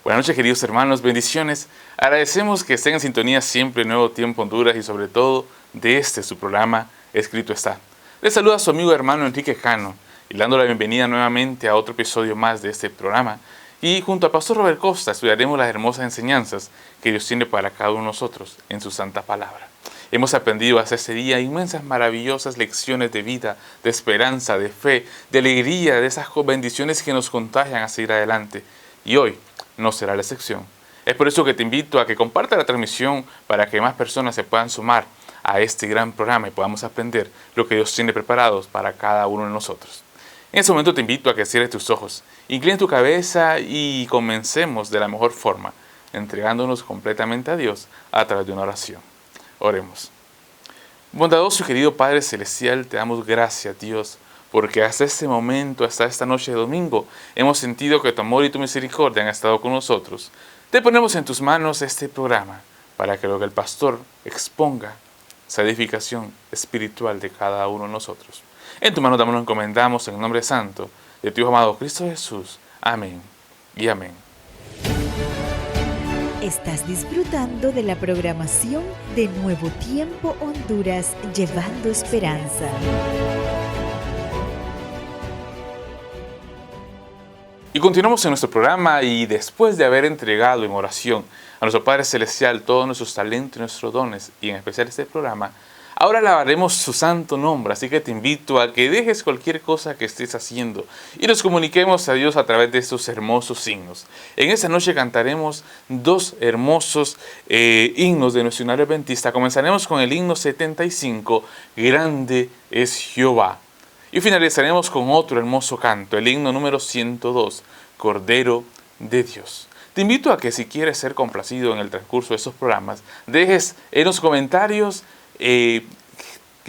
Buenas noches, queridos hermanos, bendiciones. Agradecemos que estén en sintonía siempre Nuevo Tiempo Honduras y sobre todo de su programa Escrito Está. Les saluda a su amigo hermano Enrique Cano y dando la bienvenida nuevamente a otro episodio más de este programa. Y junto al pastor Robert Costa estudiaremos las hermosas enseñanzas que Dios tiene para cada uno de nosotros en su santa palabra. Hemos aprendido hasta este día inmensas, maravillosas lecciones de vida, de esperanza, de fe, de alegría, de esas bendiciones que nos contagian a seguir adelante. Y hoy no será la excepción. Es por eso que te invito a que compartas la transmisión para que más personas se puedan sumar a este gran programa y podamos aprender lo que Dios tiene preparado para cada uno de nosotros. En este momento te invito a que cierres tus ojos, inclines tu cabeza y comencemos de la mejor forma, entregándonos completamente a Dios a través de una oración. Oremos. Bondadoso y querido Padre Celestial, te damos gracias, Dios, porque hasta este momento, hasta esta noche de domingo, hemos sentido que tu amor y tu misericordia han estado con nosotros. Te ponemos en tus manos este programa para que lo que el pastor exponga sea edificación espiritual de cada uno de nosotros. En tu mano también nos encomendamos en el nombre santo de tu Hijo amado Cristo Jesús. Amén y amén. Estás disfrutando de la programación de Nuevo Tiempo Honduras, llevando esperanza. Y continuamos en nuestro programa y después de haber entregado en oración a nuestro Padre Celestial todos nuestros talentos y nuestros dones, y en especial este programa, ahora alabaremos su santo nombre, así que te invito a que dejes cualquier cosa que estés haciendo y nos comuniquemos a Dios a través de estos hermosos signos. En esta noche cantaremos dos hermosos himnos de nuestro himnario adventista. Comenzaremos con el himno 75, Grande es Jehová. Y finalizaremos con otro hermoso canto, el himno número 102, Cordero de Dios. Te invito a que si quieres ser complacido en el transcurso de estos programas, dejes en los comentarios y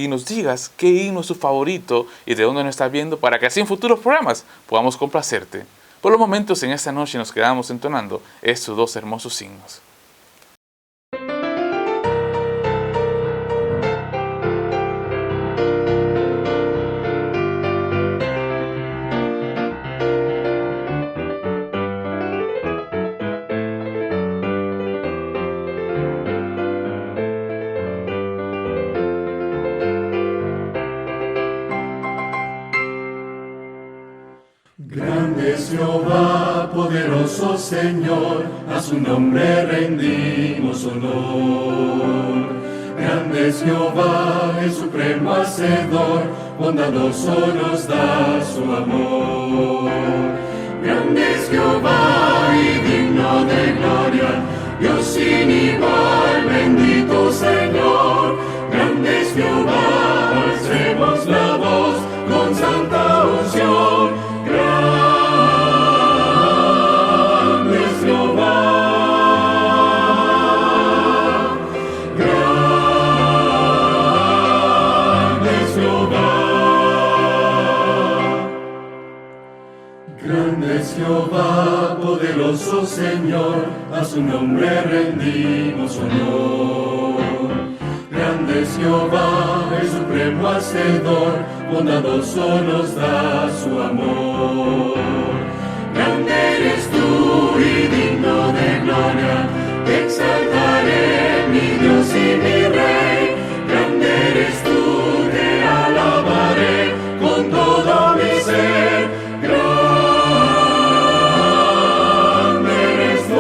nos digas qué himno es tu favorito y de dónde nos estás viendo para que así en futuros programas podamos complacerte. Por los momentos en esta noche nos quedamos entonando estos dos hermosos himnos. Grande es Jehová, poderoso Señor, a su nombre rendimos honor. Grande es Jehová, el supremo hacedor, bondadoso nos da su amor. Grande es Jehová y digno de gloria, Dios sin igual, bendito Señor. Grande es Jehová, alcemos la voz con santa unción. Grande es Jehová, grande es Jehová, grande es Jehová, poderoso Señor, a su nombre rendimos honor. Grande es Jehová, el supremo hacedor, bondadoso nos da su amor. Grande eres tú y digno de gloria, te exaltaré, mi Dios y mi Rey. Grande eres tú, te alabaré con todo mi ser. Grande eres tú.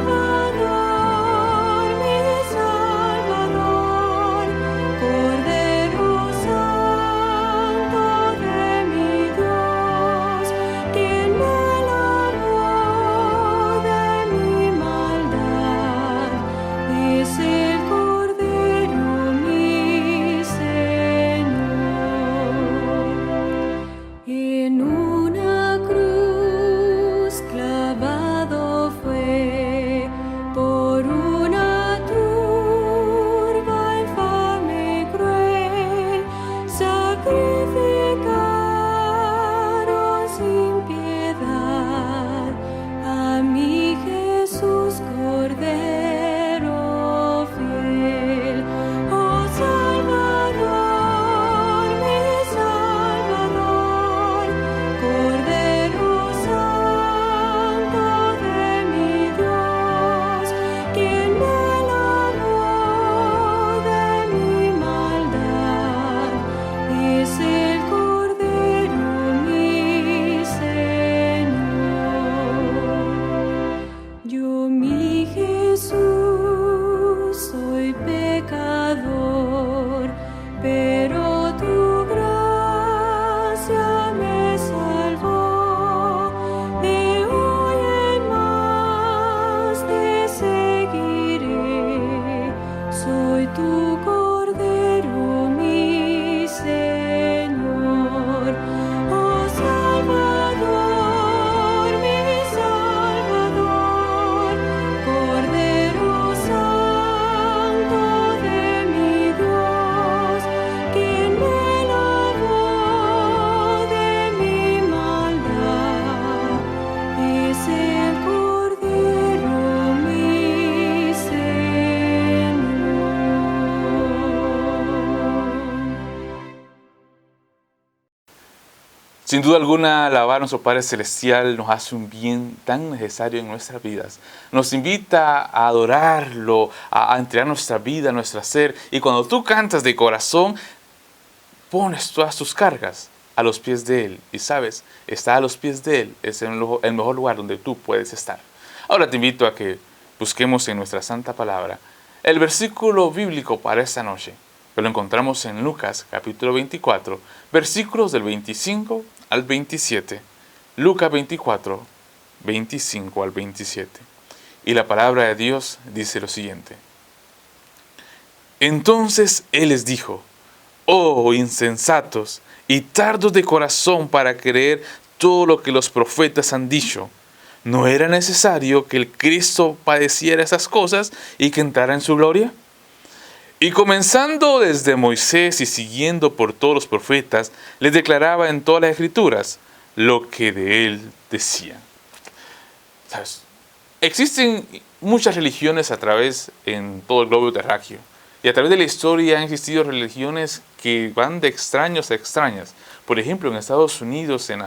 Salvador, mi Salvador. Sin duda alguna, alabar a nuestro Padre Celestial nos hace un bien tan necesario en nuestras vidas. Nos invita a adorarlo, a entregar nuestra vida, nuestro ser. Y cuando tú cantas de corazón, pones todas tus cargas a los pies de Él. Y sabes, estar a los pies de Él es el mejor lugar donde tú puedes estar. Ahora te invito a que busquemos en nuestra Santa Palabra el versículo bíblico para esta noche. Lo encontramos en Lucas capítulo 24, versículos del 25 al 27. Lucas 24, 25 al 27. Y la palabra de Dios dice lo siguiente. Entonces Él les dijo: oh insensatos y tardos de corazón para creer todo lo que los profetas han dicho. ¿No era necesario que el Cristo padeciera esas cosas y que entrara en su gloria? Y comenzando desde Moisés y siguiendo por todos los profetas, les declaraba en todas las Escrituras lo que de él decían. ¿Sabes? Existen muchas religiones en todo el globo terráqueo. Y a través de la historia han existido religiones que van de extraños a extrañas. Por ejemplo, en Estados Unidos, en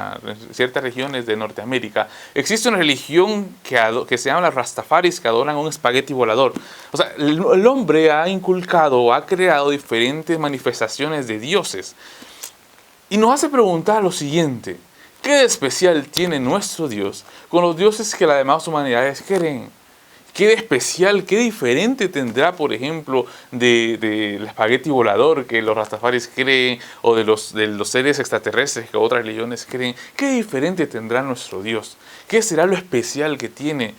ciertas regiones de Norteamérica, existe una religión que se llama las Rastafaris, que adoran un espagueti volador. O sea, el hombre ha inculcado, ha creado diferentes manifestaciones de dioses. Y nos hace preguntar lo siguiente: ¿qué de especial tiene nuestro Dios con los dioses que las demás humanidades creen? ¿Qué de especial, qué diferente tendrá, por ejemplo, del espagueti volador que los rastafaris creen, o de los seres extraterrestres que otras religiones creen? ¿Qué diferente tendrá nuestro Dios? ¿Qué será lo especial que tiene?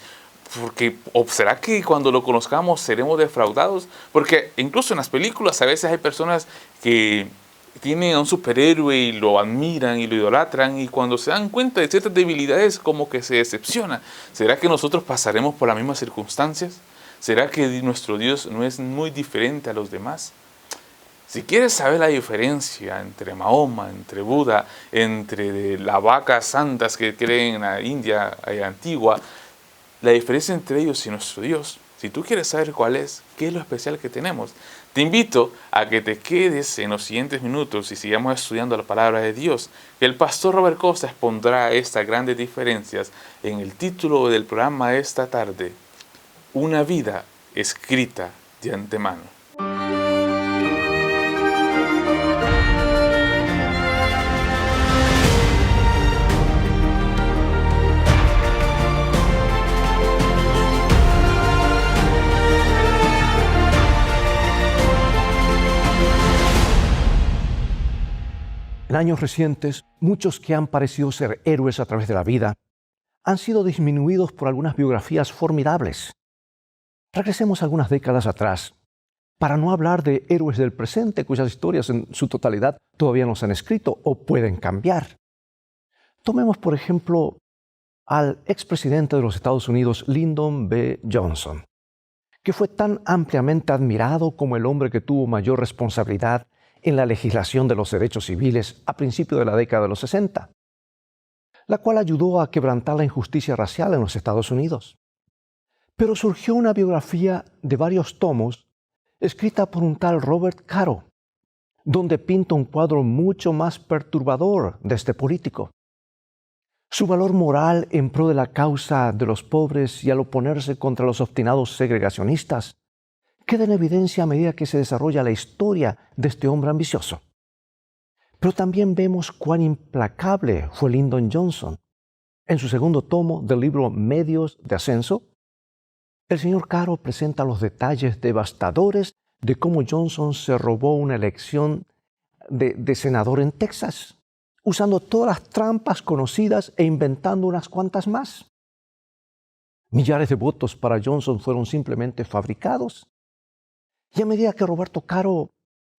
¿O será que cuando lo conozcamos seremos defraudados? Porque incluso en las películas a veces hay personas que tienen a un superhéroe y lo admiran y lo idolatran, y cuando se dan cuenta de ciertas debilidades como que se decepciona. ¿Será que nosotros pasaremos por las mismas circunstancias? ¿Será que nuestro Dios no es muy diferente a los demás? Si quieres saber la diferencia entre Mahoma, entre Buda, entre las vacas santas que creen en la India antigua, la diferencia entre ellos y nuestro Dios, si tú quieres saber qué es lo especial que tenemos, te invito a que te quedes en los siguientes minutos y sigamos estudiando la palabra de Dios, que el pastor Robert Costa expondrá estas grandes diferencias en el título del programa de esta tarde: Una vida escrita de antemano. En años recientes, muchos que han parecido ser héroes a través de la vida han sido disminuidos por algunas biografías formidables. Regresemos algunas décadas atrás, para no hablar de héroes del presente cuyas historias en su totalidad todavía no se han escrito o pueden cambiar. Tomemos, por ejemplo, al expresidente de los Estados Unidos, Lyndon B. Johnson, que fue tan ampliamente admirado como el hombre que tuvo mayor responsabilidad en la legislación de los derechos civiles a principios de la década de los 60, la cual ayudó a quebrantar la injusticia racial en los Estados Unidos. Pero surgió una biografía de varios tomos escrita por un tal Robert Caro, donde pinta un cuadro mucho más perturbador de este político. Su valor moral en pro de la causa de los pobres y al oponerse contra los obstinados segregacionistas queda en evidencia a medida que se desarrolla la historia de este hombre ambicioso. Pero también vemos cuán implacable fue Lyndon Johnson. En su segundo tomo del libro Medios de Ascenso, el señor Caro presenta los detalles devastadores de cómo Johnson se robó una elección de senador en Texas, usando todas las trampas conocidas e inventando unas cuantas más. Millares de votos para Johnson fueron simplemente fabricados. Y a medida que Roberto Caro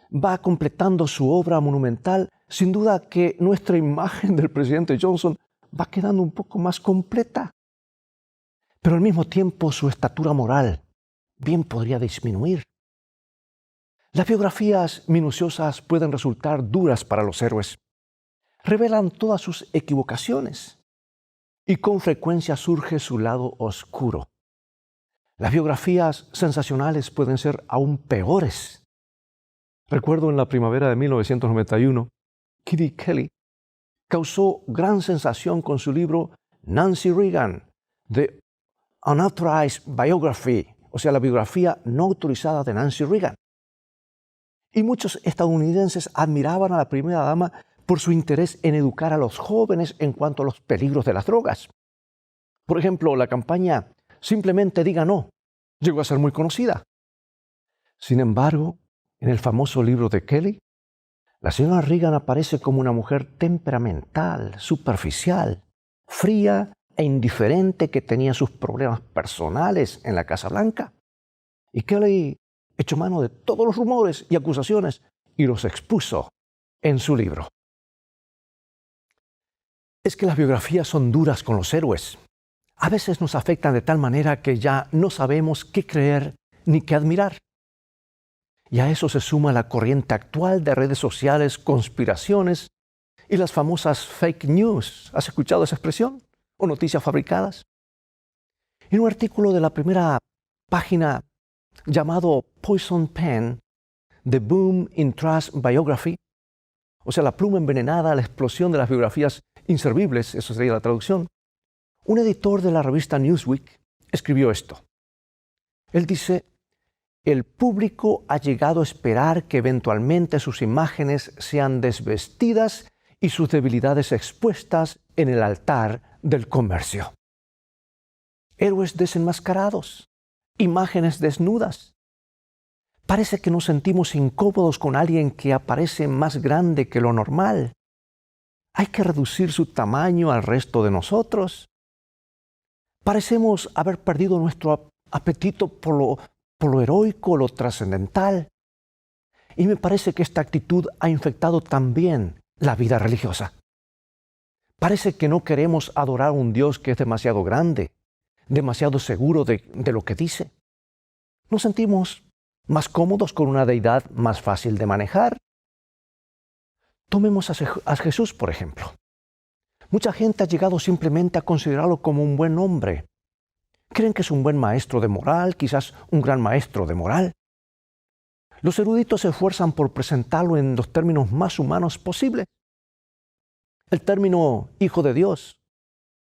va completando su obra monumental, sin duda que nuestra imagen del presidente Johnson va quedando un poco más completa. Pero al mismo tiempo su estatura moral bien podría disminuir. Las biografías minuciosas pueden resultar duras para los héroes. Revelan todas sus equivocaciones y con frecuencia surge su lado oscuro. Las biografías sensacionales pueden ser aún peores. Recuerdo en la primavera de 1991, Kitty Kelley causó gran sensación con su libro Nancy Reagan, The Unauthorized Biography, o sea, la biografía no autorizada de Nancy Reagan. Y muchos estadounidenses admiraban a la primera dama por su interés en educar a los jóvenes en cuanto a los peligros de las drogas. Por ejemplo, la campaña Simplemente diga no llegó a ser muy conocida. Sin embargo, en el famoso libro de Kelly, la señora Reagan aparece como una mujer temperamental, superficial, fría e indiferente que tenía sus problemas personales en la Casa Blanca. Y Kelly echó mano de todos los rumores y acusaciones y los expuso en su libro. Es que las biografías son duras con los héroes. A veces nos afectan de tal manera que ya no sabemos qué creer ni qué admirar. Y a eso se suma la corriente actual de redes sociales, conspiraciones y las famosas fake news. ¿Has escuchado esa expresión? ¿O noticias fabricadas? En un artículo de la primera página llamado Poison Pen, The Boom in Trash Biography, o sea, la pluma envenenada, la explosión de las biografías inservibles, eso sería la traducción, un editor de la revista Newsweek escribió esto. Él dice: el público ha llegado a esperar que eventualmente sus imágenes sean desvestidas y sus debilidades expuestas en el altar del comercio. Héroes desenmascarados, imágenes desnudas. Parece que nos sentimos incómodos con alguien que aparece más grande que lo normal. Hay que reducir su tamaño al resto de nosotros. Parecemos haber perdido nuestro apetito por lo heroico, lo trascendental. Y me parece que esta actitud ha infectado también la vida religiosa. Parece que no queremos adorar a un Dios que es demasiado grande, demasiado seguro de lo que dice. Nos sentimos más cómodos con una deidad más fácil de manejar. Tomemos a Jesús, por ejemplo. Mucha gente ha llegado simplemente a considerarlo como un buen hombre. Creen que es un buen maestro de moral, quizás un gran maestro de moral. Los eruditos se esfuerzan por presentarlo en los términos más humanos posibles. El término Hijo de Dios,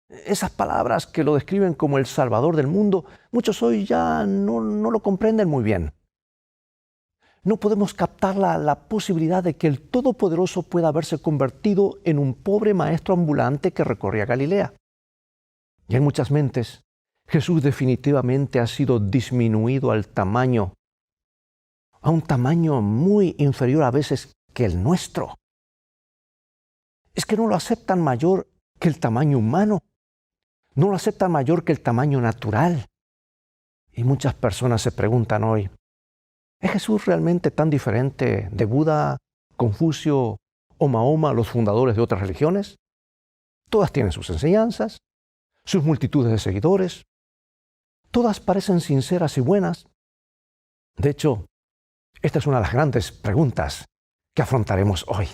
esas palabras que lo describen como el Salvador del mundo, muchos hoy ya no lo comprenden muy bien. No podemos captar la posibilidad de que el Todopoderoso pueda haberse convertido en un pobre maestro ambulante que recorría Galilea. Y en muchas mentes, Jesús definitivamente ha sido disminuido al tamaño, a un tamaño muy inferior a veces que el nuestro. Es que no lo aceptan mayor que el tamaño humano, no lo aceptan mayor que el tamaño natural. Y muchas personas se preguntan hoy, ¿es Jesús realmente tan diferente de Buda, Confucio o Mahoma, los fundadores de otras religiones? Todas tienen sus enseñanzas, sus multitudes de seguidores. Todas parecen sinceras y buenas. De hecho, esta es una de las grandes preguntas que afrontaremos hoy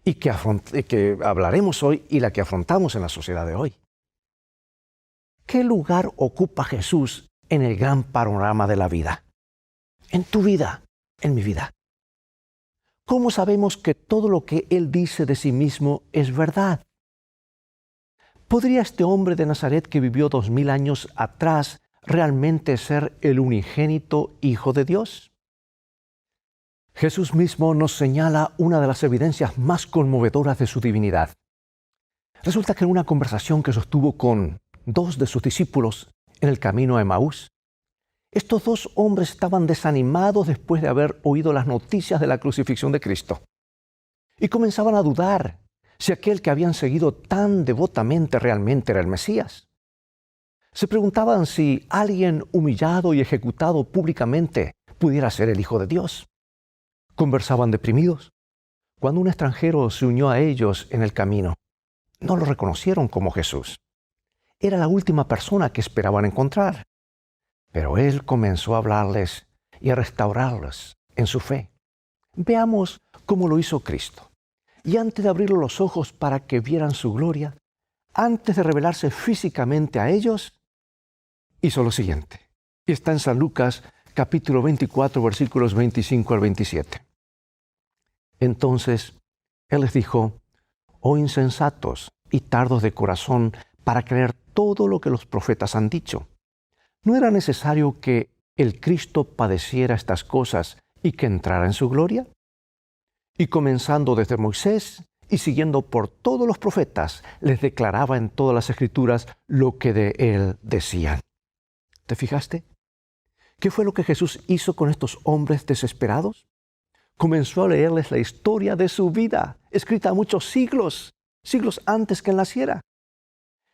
y que hablaremos hoy y la que afrontamos en la sociedad de hoy. ¿Qué lugar ocupa Jesús en el gran panorama de la vida? En tu vida, en mi vida. ¿Cómo sabemos que todo lo que Él dice de sí mismo es verdad? ¿Podría este hombre de Nazaret que vivió 2000 años atrás realmente ser el unigénito Hijo de Dios? Jesús mismo nos señala una de las evidencias más conmovedoras de su divinidad. Resulta que en una conversación que sostuvo con 2 de sus discípulos en el camino a Emaús, estos 2 hombres estaban desanimados después de haber oído las noticias de la crucifixión de Cristo y comenzaban a dudar si aquel que habían seguido tan devotamente realmente era el Mesías. Se preguntaban si alguien humillado y ejecutado públicamente pudiera ser el Hijo de Dios. Conversaban deprimidos. Cuando un extranjero se unió a ellos en el camino, no lo reconocieron como Jesús. Era la última persona que esperaban encontrar. Pero Él comenzó a hablarles y a restaurarlos en su fe. Veamos cómo lo hizo Cristo. Y antes de abrir los ojos para que vieran su gloria, antes de revelarse físicamente a ellos, hizo lo siguiente. Y está en San Lucas, capítulo 24, versículos 25 al 27. Entonces, Él les dijo, oh insensatos y tardos de corazón para creer todo lo que los profetas han dicho. ¿No era necesario que el Cristo padeciera estas cosas y que entrara en su gloria? Y comenzando desde Moisés y siguiendo por todos los profetas, les declaraba en todas las Escrituras lo que de él decían. ¿Te fijaste? ¿Qué fue lo que Jesús hizo con estos hombres desesperados? Comenzó a leerles la historia de su vida, escrita muchos siglos antes que él naciera.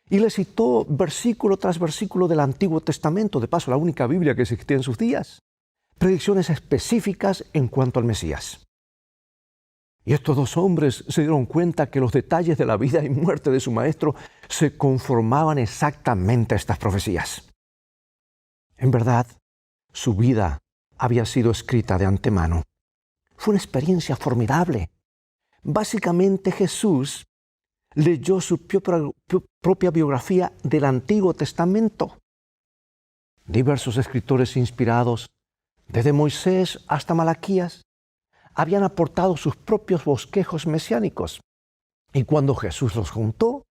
Y les citó versículo tras versículo del Antiguo Testamento, de paso la única Biblia que existía en sus días. Predicciones específicas en cuanto al Mesías. Y estos dos hombres se dieron cuenta que los detalles de la vida y muerte de su maestro se conformaban exactamente a estas profecías. En verdad, su vida había sido escrita de antemano. Fue una experiencia formidable. Básicamente Jesús leyó su propia biografía del Antiguo Testamento. Diversos escritores inspirados, desde Moisés hasta Malaquías, habían aportado sus propios bosquejos mesiánicos. Y cuando Jesús los juntó,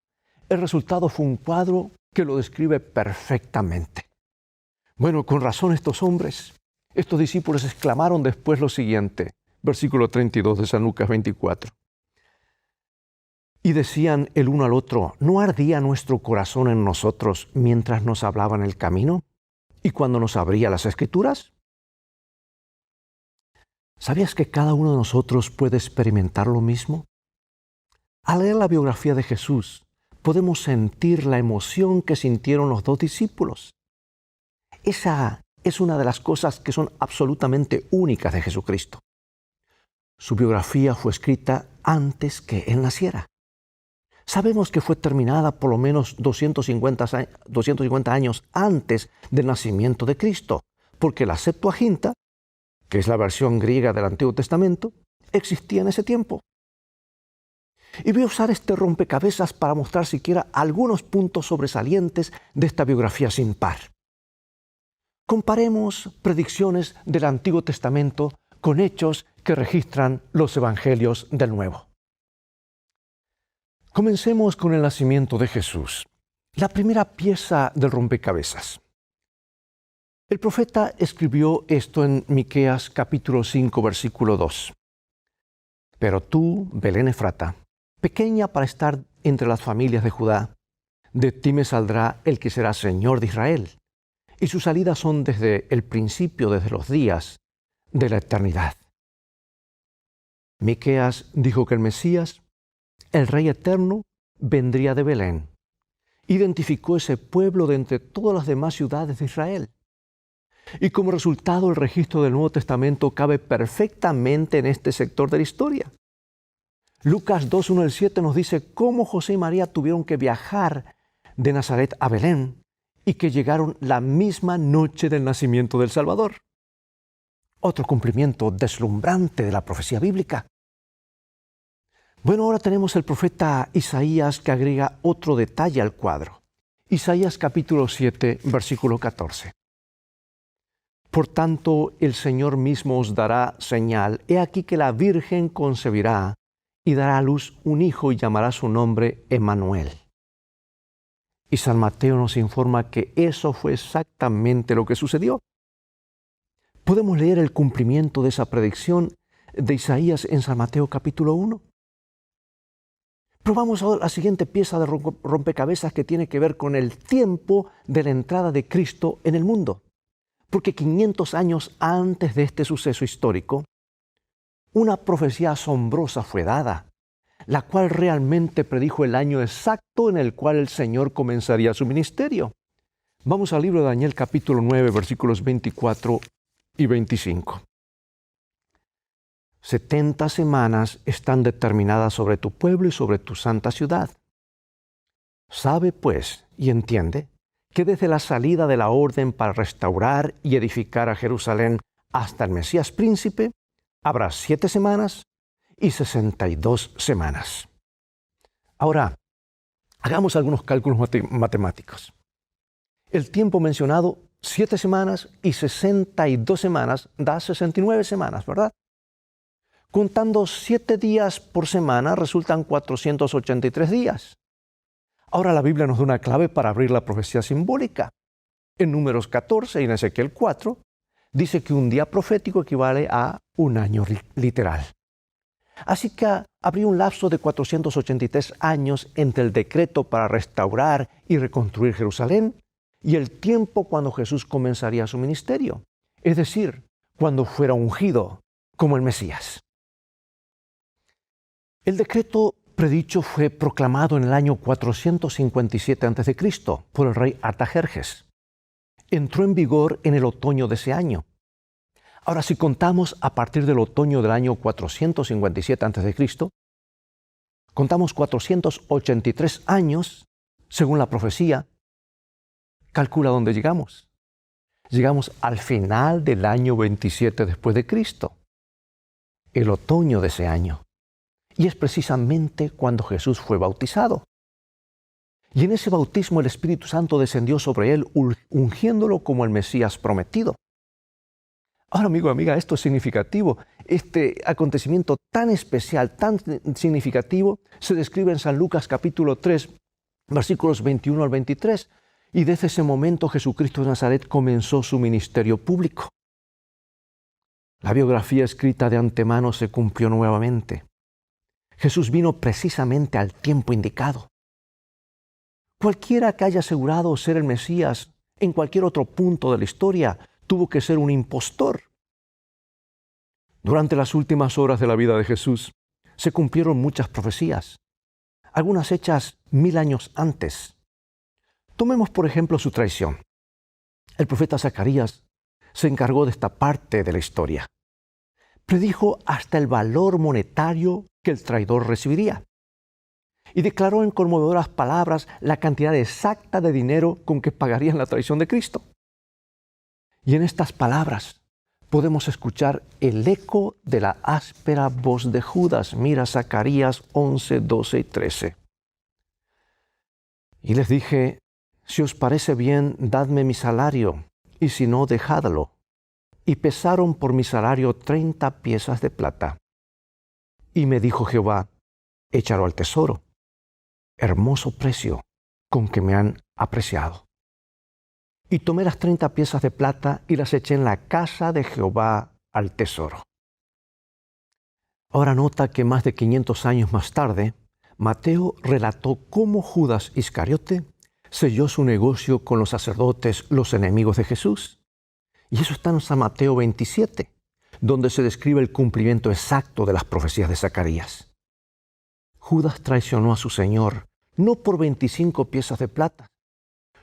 el resultado fue un cuadro que lo describe perfectamente. Bueno, con razón estos discípulos exclamaron después lo siguiente, versículo 32 de San Lucas 24. Y decían el uno al otro, ¿no ardía nuestro corazón en nosotros mientras nos hablaba en el camino y cuando nos abría las Escrituras? ¿Sabías que cada uno de nosotros puede experimentar lo mismo? Al leer la biografía de Jesús, podemos sentir la emoción que sintieron los dos discípulos. Esa es una de las cosas que son absolutamente únicas de Jesucristo. Su biografía fue escrita antes que él naciera. Sabemos que fue terminada por lo menos 250 años antes del nacimiento de Cristo, porque la Septuaginta, que es la versión griega del Antiguo Testamento, existía en ese tiempo. Y voy a usar este rompecabezas para mostrar siquiera algunos puntos sobresalientes de esta biografía sin par. Comparemos predicciones del Antiguo Testamento con hechos que registran los Evangelios del Nuevo. Comencemos con el nacimiento de Jesús, la primera pieza del rompecabezas. El profeta escribió esto en Miqueas capítulo 5, versículo 2. Pero tú, Belén Efrata, pequeña para estar entre las familias de Judá, de ti me saldrá el que será Señor de Israel, y sus salidas son desde el principio, desde los días de la eternidad. Miqueas dijo que el Mesías, el Rey eterno, vendría de Belén. Identificó ese pueblo de entre todas las demás ciudades de Israel. Y como resultado, el registro del Nuevo Testamento cabe perfectamente en este sector de la historia. Lucas 2, 1 al 7 nos dice cómo José y María tuvieron que viajar de Nazaret a Belén y que llegaron la misma noche del nacimiento del Salvador. Otro cumplimiento deslumbrante de la profecía bíblica. Bueno, ahora tenemos el profeta Isaías que agrega otro detalle al cuadro. Isaías capítulo 7, versículo 14. Por tanto, el Señor mismo os dará señal. He aquí que la Virgen concebirá y dará a luz un hijo y llamará su nombre Emmanuel. Y San Mateo nos informa que eso fue exactamente lo que sucedió. Podemos leer el cumplimiento de esa predicción de Isaías en San Mateo capítulo 1. Probamos ahora la siguiente pieza de rompecabezas que tiene que ver con el tiempo de la entrada de Cristo en el mundo. Porque 500 años antes de este suceso histórico, una profecía asombrosa fue dada, la cual realmente predijo el año exacto en el cual el Señor comenzaría su ministerio. Vamos al libro de Daniel capítulo 9, versículos 24 y 25. 70 semanas están determinadas sobre tu pueblo y sobre tu santa ciudad. Sabe, pues, y entiende, que desde la salida de la orden para restaurar y edificar a Jerusalén hasta el Mesías príncipe, habrá 7 semanas y 62 semanas. Ahora, hagamos algunos cálculos matemáticos. El tiempo mencionado, 7 semanas y 62 semanas, da 69 semanas, ¿verdad? Contando 7 días por semana resultan 483 días. Ahora la Biblia nos da una clave para abrir la profecía simbólica. En Números 14 y en Ezequiel 4 dice que un día profético equivale a un año literal. Así que habría un lapso de 483 años entre el decreto para restaurar y reconstruir Jerusalén y el tiempo cuando Jesús comenzaría su ministerio, es decir, cuando fuera ungido como el Mesías. El decreto predicho fue proclamado en el año 457 a.C. por el rey Artajerjes. Entró en vigor en el otoño de ese año. Ahora, si contamos a partir del otoño del año 457 a.C., contamos 483 años, según la profecía. Calcula dónde llegamos. Llegamos al final del año 27 después de Cristo, el otoño de ese año. Y es precisamente cuando Jesús fue bautizado. Y en ese bautismo el Espíritu Santo descendió sobre él, ungiéndolo como el Mesías prometido. Ahora, amigo, amiga, esto es significativo. Este acontecimiento tan especial, tan significativo, se describe en San Lucas capítulo 3, versículos 21 al 23. Y desde ese momento Jesucristo de Nazaret comenzó su ministerio público. La biografía escrita de antemano se cumplió nuevamente. Jesús vino precisamente al tiempo indicado. Cualquiera que haya asegurado ser el Mesías en cualquier otro punto de la historia tuvo que ser un impostor. Durante las últimas horas de la vida de Jesús se cumplieron muchas profecías, algunas hechas 1000 años antes. Tomemos por ejemplo su traición. El profeta Zacarías se encargó de esta parte de la historia. Predijo hasta el valor monetario que el traidor recibiría. Y declaró en conmovedoras palabras la cantidad exacta de dinero con que pagarían la traición de Cristo. Y en estas palabras podemos escuchar el eco de la áspera voz de Judas. Mira Zacarías 11, 12 y 13. Y les dije, si os parece bien, dadme mi salario, y si no, dejadlo. Y pesaron por mi salario 30 piezas de plata. Y me dijo Jehová, échalo al tesoro. Hermoso precio con que me han apreciado. Y tomé las 30 piezas de plata y las eché en la casa de Jehová al tesoro. Ahora nota que más de 500 años más tarde, Mateo relató cómo Judas Iscariote selló su negocio con los sacerdotes, los enemigos de Jesús. Y eso está en San Mateo 27, donde se describe el cumplimiento exacto de las profecías de Zacarías. Judas traicionó a su Señor, no por 25 piezas de plata,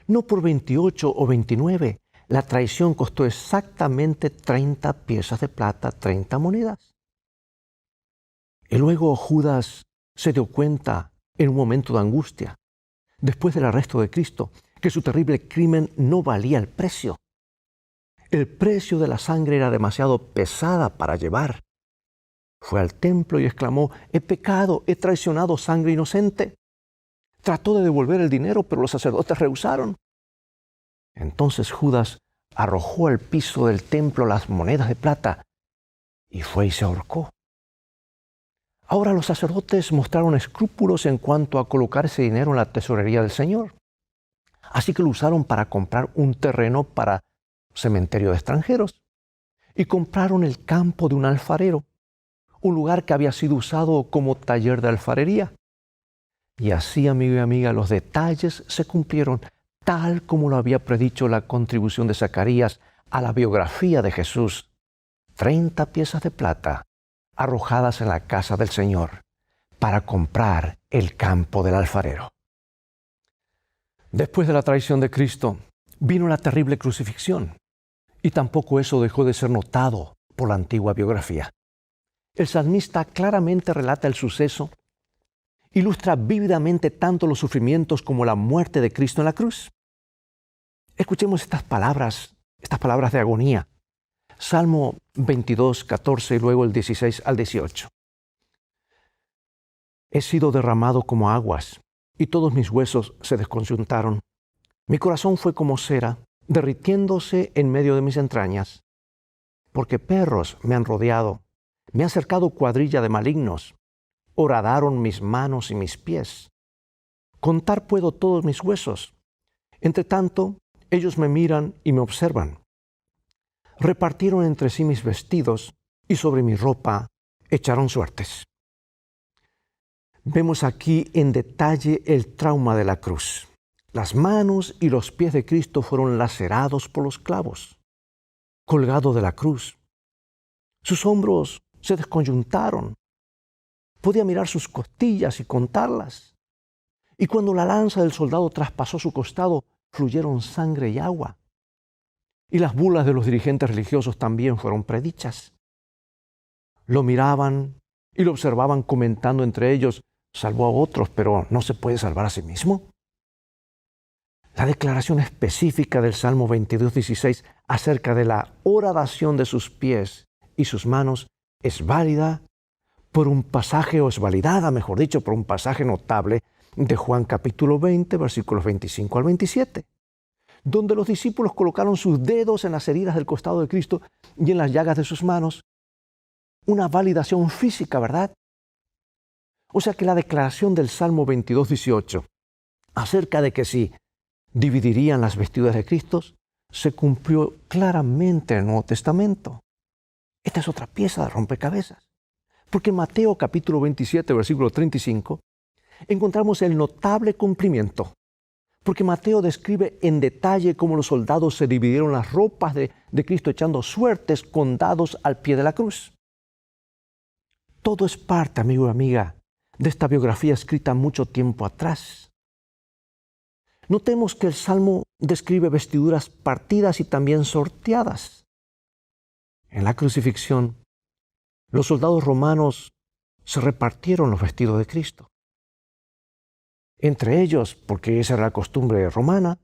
no por 28 o 29. La traición costó exactamente 30 piezas de plata, 30 monedas. Y luego Judas se dio cuenta en un momento de angustia, después del arresto de Cristo, que su terrible crimen no valía el precio. El precio de la sangre era demasiado pesada para llevar. Fue al templo y exclamó, he pecado, he traicionado sangre inocente. Trató de devolver el dinero, pero los sacerdotes rehusaron. Entonces Judas arrojó al piso del templo las monedas de plata y fue y se ahorcó. Ahora los sacerdotes mostraron escrúpulos en cuanto a colocar ese dinero en la tesorería del Señor. Así que lo usaron para comprar un terreno para cementerio de extranjeros y compraron el campo de un alfarero, un lugar que había sido usado como taller de alfarería. Y así, amigo y amiga, los detalles se cumplieron tal como lo había predicho la contribución de Zacarías a la biografía de Jesús. 30 piezas de plata arrojadas en la casa del Señor para comprar el campo del alfarero. Después de la traición de Cristo, vino la terrible crucifixión, y tampoco eso dejó de ser notado por la antigua biografía. El salmista claramente relata el suceso, ilustra vívidamente tanto los sufrimientos como la muerte de Cristo en la cruz. Escuchemos estas palabras de agonía. Salmo 22, 14 y luego el 16 al 18. He sido derramado como aguas, y todos mis huesos se desconjuntaron. Mi corazón fue como cera, derritiéndose en medio de mis entrañas, porque perros me han rodeado, Me ha cercado cuadrilla de malignos. Horadaron mis manos y mis pies. Contar puedo todos mis huesos. Entre tanto, ellos me miran y me observan. Repartieron entre sí mis vestidos y sobre mi ropa echaron suertes. Vemos aquí en detalle el trauma de la cruz. Las manos y los pies de Cristo fueron lacerados por los clavos, colgado de la cruz. Sus hombros se desconyuntaron. Podía mirar sus costillas y contarlas. Y cuando la lanza del soldado traspasó su costado, fluyeron sangre y agua. Y las burlas de los dirigentes religiosos también fueron predichas. Lo miraban y lo observaban comentando entre ellos: salvó a otros, pero ¿no se puede salvar a sí mismo? La declaración específica del Salmo 22:16 acerca de la horadación de sus pies y sus manos es válida por un pasaje, o es validada, mejor dicho, por un pasaje notable de Juan capítulo 20, versículos 25 al 27, donde los discípulos colocaron sus dedos en las heridas del costado de Cristo y en las llagas de sus manos. Una validación física, ¿verdad? O sea que la declaración del Salmo 22:18 acerca de que sí dividirían las vestiduras de Cristo se cumplió claramente en el Nuevo Testamento. Esta es otra pieza de rompecabezas. Porque en Mateo capítulo 27, versículo 35, encontramos el notable cumplimiento. Porque Mateo describe en detalle cómo los soldados se dividieron las ropas de Cristo echando suertes con dados al pie de la cruz. Todo es parte, amigo y amiga, de esta biografía escrita mucho tiempo atrás. Notemos que el Salmo describe vestiduras partidas y también sorteadas. En la crucifixión, los soldados romanos se repartieron los vestidos de Cristo. Entre ellos, porque esa era la costumbre romana,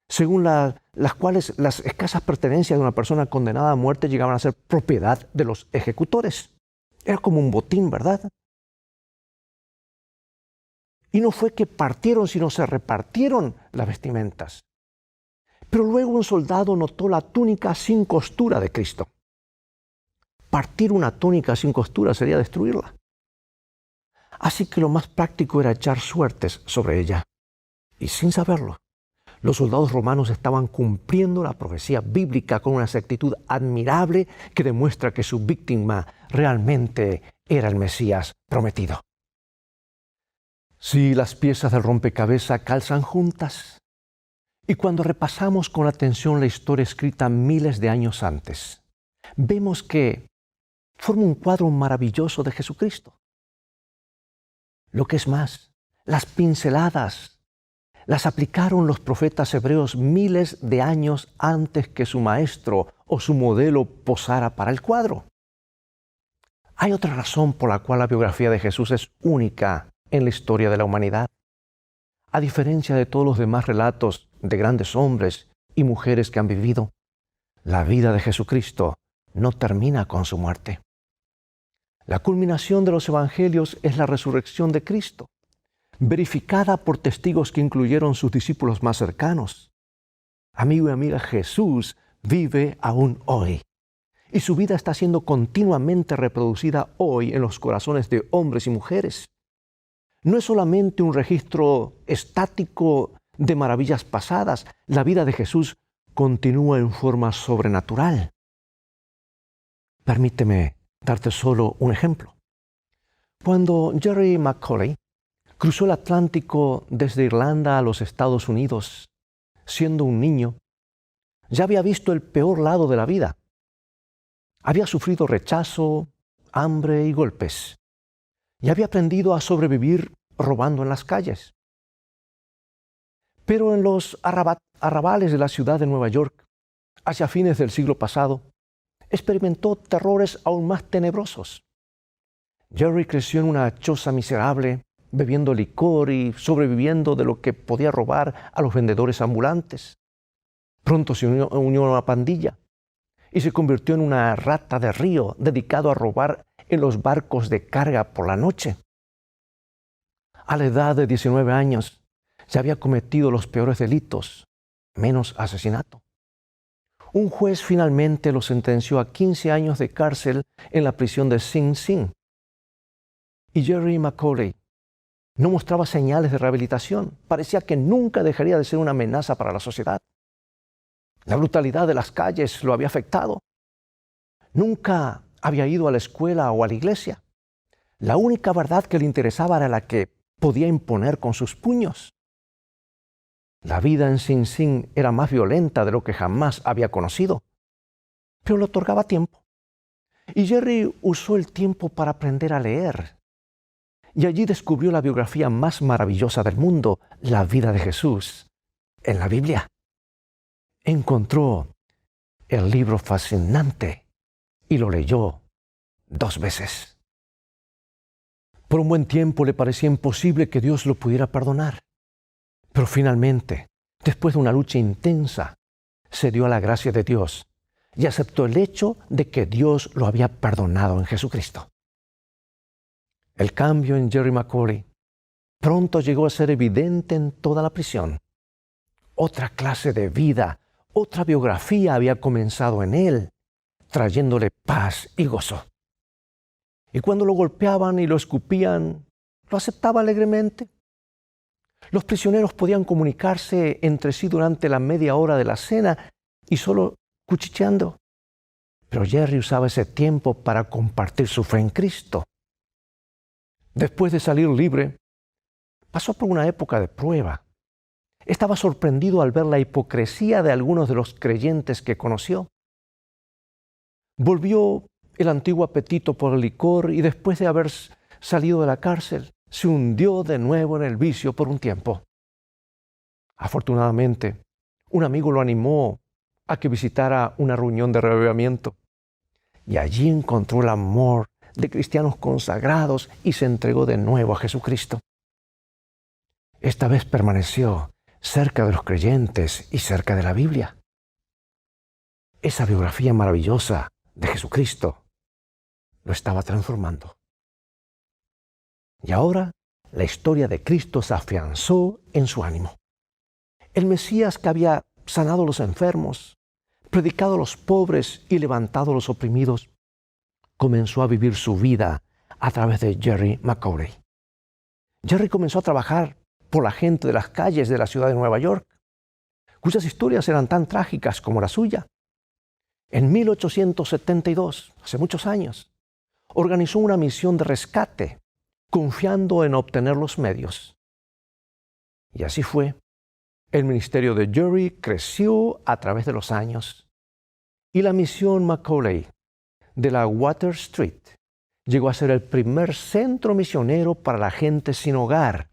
según las cuales las escasas pertenencias de una persona condenada a muerte llegaban a ser propiedad de los ejecutores. Era como un botín, ¿verdad? Y no fue que partieron, sino se repartieron las vestimentas. Pero luego un soldado notó la túnica sin costura de Cristo. Partir una túnica sin costura sería destruirla. Así que lo más práctico era echar suertes sobre ella. Y sin saberlo, los soldados romanos estaban cumpliendo la profecía bíblica con una exactitud admirable que demuestra que su víctima realmente era el Mesías prometido. Sí, las piezas del rompecabezas calzan juntas. Y cuando repasamos con atención la historia escrita miles de años antes, vemos que forma un cuadro maravilloso de Jesucristo. Lo que es más, las pinceladas las aplicaron los profetas hebreos miles de años antes que su maestro o su modelo posara para el cuadro. Hay otra razón por la cual la biografía de Jesús es única en la historia de la humanidad. A diferencia de todos los demás relatos de grandes hombres y mujeres que han vivido, la vida de Jesucristo no termina con su muerte. La culminación de los evangelios es la resurrección de Cristo, verificada por testigos que incluyeron sus discípulos más cercanos. Amigo y amiga, Jesús vive aún hoy. Y su vida está siendo continuamente reproducida hoy en los corazones de hombres y mujeres. No es solamente un registro estático de maravillas pasadas. La vida de Jesús continúa en forma sobrenatural. Permíteme darte solo un ejemplo. Cuando Jerry McCauley cruzó el Atlántico desde Irlanda a los Estados Unidos, siendo un niño, ya había visto el peor lado de la vida. Había sufrido rechazo, hambre y golpes. Y había aprendido a sobrevivir robando en las calles. Pero en los arrabales de la ciudad de Nueva York, hacia fines del siglo pasado, experimentó terrores aún más tenebrosos. Jerry creció en una choza miserable, bebiendo licor y sobreviviendo de lo que podía robar a los vendedores ambulantes. Pronto se unió a una pandilla y se convirtió en una rata de río dedicado a robar en los barcos de carga por la noche. A la edad de 19 años, se había cometido los peores delitos, menos asesinato. un juez finalmente lo sentenció a 15 años de cárcel en la prisión de Sing Sing. Y Jerry McAuley no mostraba señales de rehabilitación. Parecía que nunca dejaría de ser una amenaza para la sociedad. La brutalidad de las calles lo había afectado. Nunca había ido a la escuela o a la iglesia. La única verdad que le interesaba era la que podía imponer con sus puños. La vida en Sing Sing era más violenta de lo que jamás había conocido, pero le otorgaba tiempo. Y Jerry usó el tiempo para aprender a leer. Y allí descubrió la biografía más maravillosa del mundo, la vida de Jesús, en la Biblia. Encontró el libro fascinante y lo leyó 2 veces. Por un buen tiempo le parecía imposible que Dios lo pudiera perdonar. Pero finalmente, después de una lucha intensa, se dio a la gracia de Dios y aceptó el hecho de que Dios lo había perdonado en Jesucristo. El cambio en Jerry McAuley pronto llegó a ser evidente en toda la prisión. Otra clase de vida, otra biografía había comenzado en él, trayéndole paz y gozo. Y cuando lo golpeaban y lo escupían, lo aceptaba alegremente. Los prisioneros podían comunicarse entre sí durante la media hora de la cena y solo cuchicheando. Pero Jerry usaba ese tiempo para compartir su fe en Cristo. Después de salir libre, pasó por una época de prueba. Estaba sorprendido al ver la hipocresía de algunos de los creyentes que conoció. Volvió el antiguo apetito por el licor y después de haber salido de la cárcel, se hundió de nuevo en el vicio por un tiempo. Afortunadamente, un amigo lo animó a que visitara una reunión de reavivamiento y allí encontró el amor de cristianos consagrados y se entregó de nuevo a Jesucristo. Esta vez permaneció cerca de los creyentes y cerca de la Biblia. Esa biografía maravillosa de Jesucristo lo estaba transformando. Y ahora la historia de Cristo se afianzó en su ánimo. El Mesías que había sanado a los enfermos, predicado a los pobres y levantado a los oprimidos, comenzó a vivir su vida a través de Jerry McAuley. Jerry comenzó a trabajar por la gente de las calles de la ciudad de Nueva York, cuyas historias eran tan trágicas como la suya. En 1872, hace muchos años, organizó una misión de rescate, confiando en obtener los medios. Y así fue. El ministerio de Jerry creció a través de los años. Y la misión McAuley de la Water Street llegó a ser el primer centro misionero para la gente sin hogar,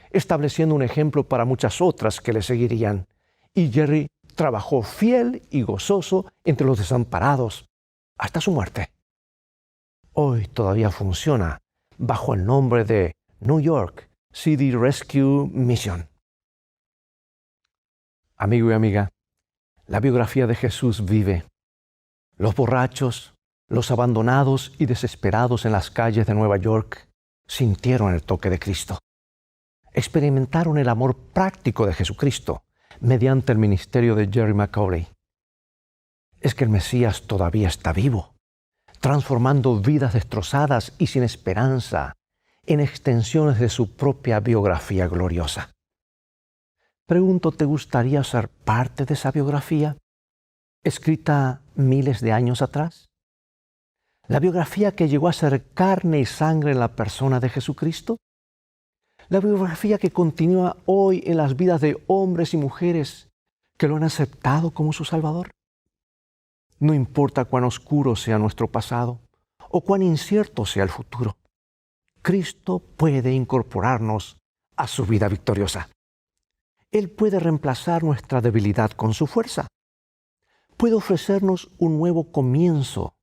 estableciendo un ejemplo para muchas otras que le seguirían. Y Jerry trabajó fiel y gozoso entre los desamparados hasta su muerte. Hoy todavía funciona bajo el nombre de New York City Rescue Mission. Amigo y amiga, la biografía de Jesús vive. Los borrachos, los abandonados y desesperados en las calles de Nueva York sintieron el toque de Cristo. Experimentaron el amor práctico de Jesucristo mediante el ministerio de Jerry McAuley. Es que el Mesías todavía está vivo, transformando vidas destrozadas y sin esperanza en extensiones de su propia biografía gloriosa. Pregunto, ¿te gustaría ser parte de esa biografía, escrita miles de años atrás? ¿La biografía que llegó a ser carne y sangre en la persona de Jesucristo? ¿La biografía que continúa hoy en las vidas de hombres y mujeres que lo han aceptado como su Salvador? No importa cuán oscuro sea nuestro pasado o cuán incierto sea el futuro, Cristo puede incorporarnos a su vida victoriosa. Él puede reemplazar nuestra debilidad con su fuerza. Puede ofrecernos un nuevo comienzo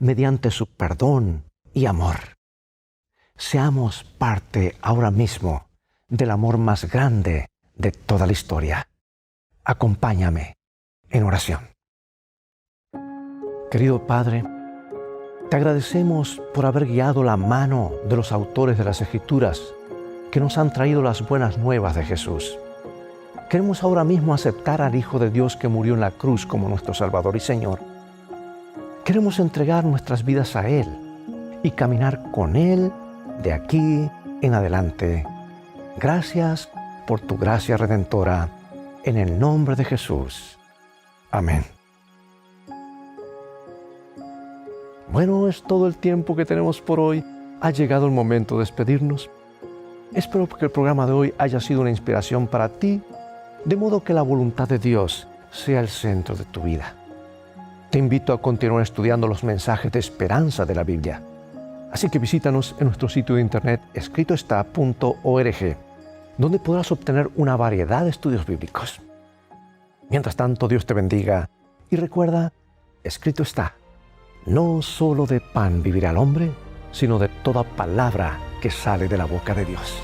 mediante su perdón y amor. Seamos parte ahora mismo del amor más grande de toda la historia. Acompáñame en oración. Querido Padre, te agradecemos por haber guiado la mano de los autores de las Escrituras que nos han traído las buenas nuevas de Jesús. Queremos ahora mismo aceptar al Hijo de Dios que murió en la cruz como nuestro Salvador y Señor. Queremos entregar nuestras vidas a Él y caminar con Él de aquí en adelante. Gracias por tu gracia redentora, en el nombre de Jesús. Amén. Bueno, es todo el tiempo que tenemos por hoy. Ha llegado el momento de despedirnos. Espero que el programa de hoy haya sido una inspiración para ti, de modo que la voluntad de Dios sea el centro de tu vida. Te invito a continuar estudiando los mensajes de esperanza de la Biblia. Así que visítanos en nuestro sitio de internet escritoestá.org, donde podrás obtener una variedad de estudios bíblicos. Mientras tanto, Dios te bendiga y recuerda, escrito está, no solo de pan vivirá el hombre, sino de toda palabra que sale de la boca de Dios.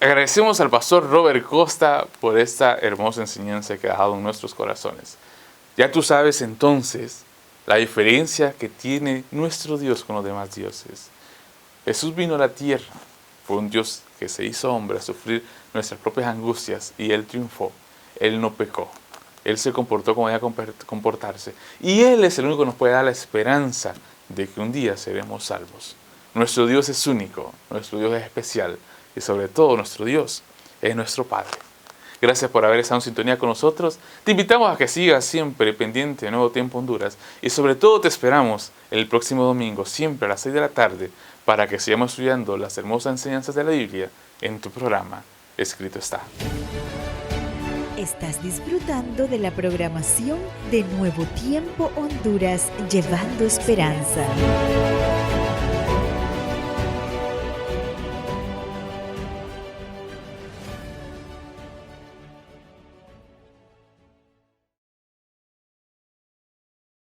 Agradecemos al pastor Robert Costa por esta hermosa enseñanza que ha dejado en nuestros corazones. Ya tú sabes entonces la diferencia que tiene nuestro Dios con los demás dioses. Jesús vino a la tierra, fue un Dios que se hizo hombre a sufrir nuestras propias angustias y Él triunfó. Él no pecó. Él se comportó como debía comportarse. Y Él es el único que nos puede dar la esperanza de que un día seremos salvos. Nuestro Dios es único, nuestro Dios es especial. Y sobre todo nuestro Dios es nuestro Padre. Gracias por haber estado en sintonía con nosotros. Te invitamos a que sigas siempre pendiente de Nuevo Tiempo Honduras. Y sobre todo te esperamos el próximo domingo, siempre a las 6 de la tarde, para que sigamos estudiando las hermosas enseñanzas de la Biblia en tu programa Escrito Está. Estás disfrutando de la programación de Nuevo Tiempo Honduras, llevando esperanza.